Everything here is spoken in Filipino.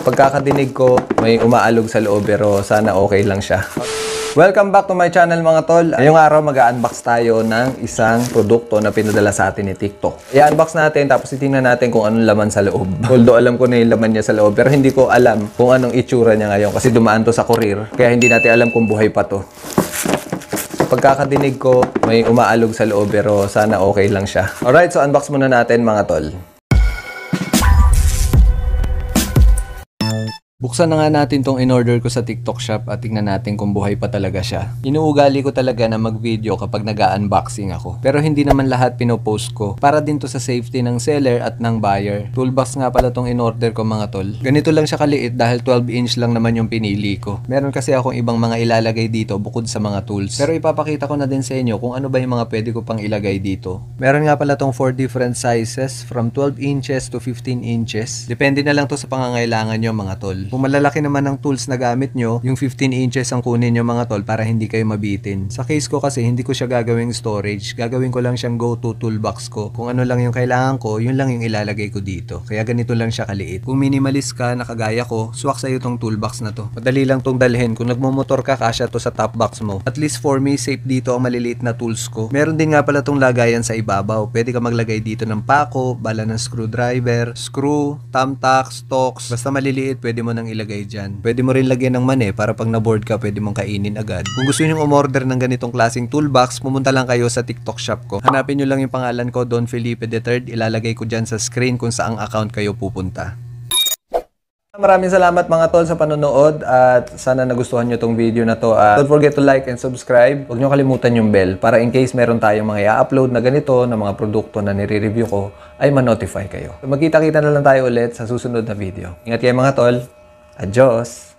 Pagkakadinig ko, may umaalog sa loob pero sana okay lang siya. Welcome back to my channel mga tol. Ngayong araw mag-unbox tayo ng isang produkto na pinadala sa atin ni TikTok. I-unbox natin tapos titingnan natin kung anong laman sa loob. Although alam ko na yung laman niya sa loob pero hindi ko alam kung anong itsura niya ngayon kasi dumaan to sa courier. Kaya hindi natin alam kung buhay pa to. Pagkakadinig ko, may umaalog sa loob pero sana okay lang siya. Alright, so unbox muna natin mga tol. Buksan na nga natin tong in-order ko sa TikTok shop at tingnan natin kung buhay pa talaga siya. Inuugali ko talaga na mag-video kapag nag-unboxing ako. Pero hindi naman lahat pinopost ko. Para din to sa safety ng seller at ng buyer. Toolbox nga pala tong in-order ko mga tol. Ganito lang siya kaliit dahil 12 inch lang naman yung pinili ko. Meron kasi akong ibang mga ilalagay dito bukod sa mga tools. Pero ipapakita ko na din sa inyo kung ano ba yung mga pwede ko pang ilagay dito. Meron nga pala tong 4 different sizes from 12 inches to 15 inches. Depende na lang to sa pangangailangan nyo mga tol. Kung malalaki naman ang tools na gamit nyo, yung 15 inches ang kunin nyo mga tol para hindi kayo mabitin. Sa case ko kasi hindi ko siya gagawing storage. Gagawin ko lang siyang go-to toolbox ko. Kung ano lang yung kailangan ko, yun lang yung ilalagay ko dito. Kaya ganito lang siya kaliit. Kung minimalist ka, nakagaya ko, swak sa'yo tong toolbox na to. Madali lang tong dalhin. Kung nagmumotor ka, kasya to sa top box mo. At least for me, safe dito ang maliliit na tools ko. Meron din nga pala tong lagayan sa ibabaw. Pwede ka maglagay dito ng pako, bala ng screwdriver, screw, thumbtack, stocks. Basta maliliit, pwede mo nang ilagay dyan. Pwede mo rin lagyan ng mani para pag na-board ka, pwede mong kainin agad. Kung gusto niyo umorder ng ganitong klaseng toolbox, pumunta lang kayo sa TikTok shop ko. Hanapin nyo lang yung pangalan ko, Don Felipe III. Ilalagay ko dyan sa screen kung saang account kayo pupunta. Maraming salamat mga tol sa panonood at sana nagustuhan nyo tong video na to. Don't forget to like and subscribe. Huwag nyo kalimutan yung bell para in case meron tayong mga i-upload na ganito na mga produkto na nire-review ko ay ma-notify kayo. So, magkita-kita na lang tayo ulit sa susunod na video. Ingat kayo mga tol. Adios!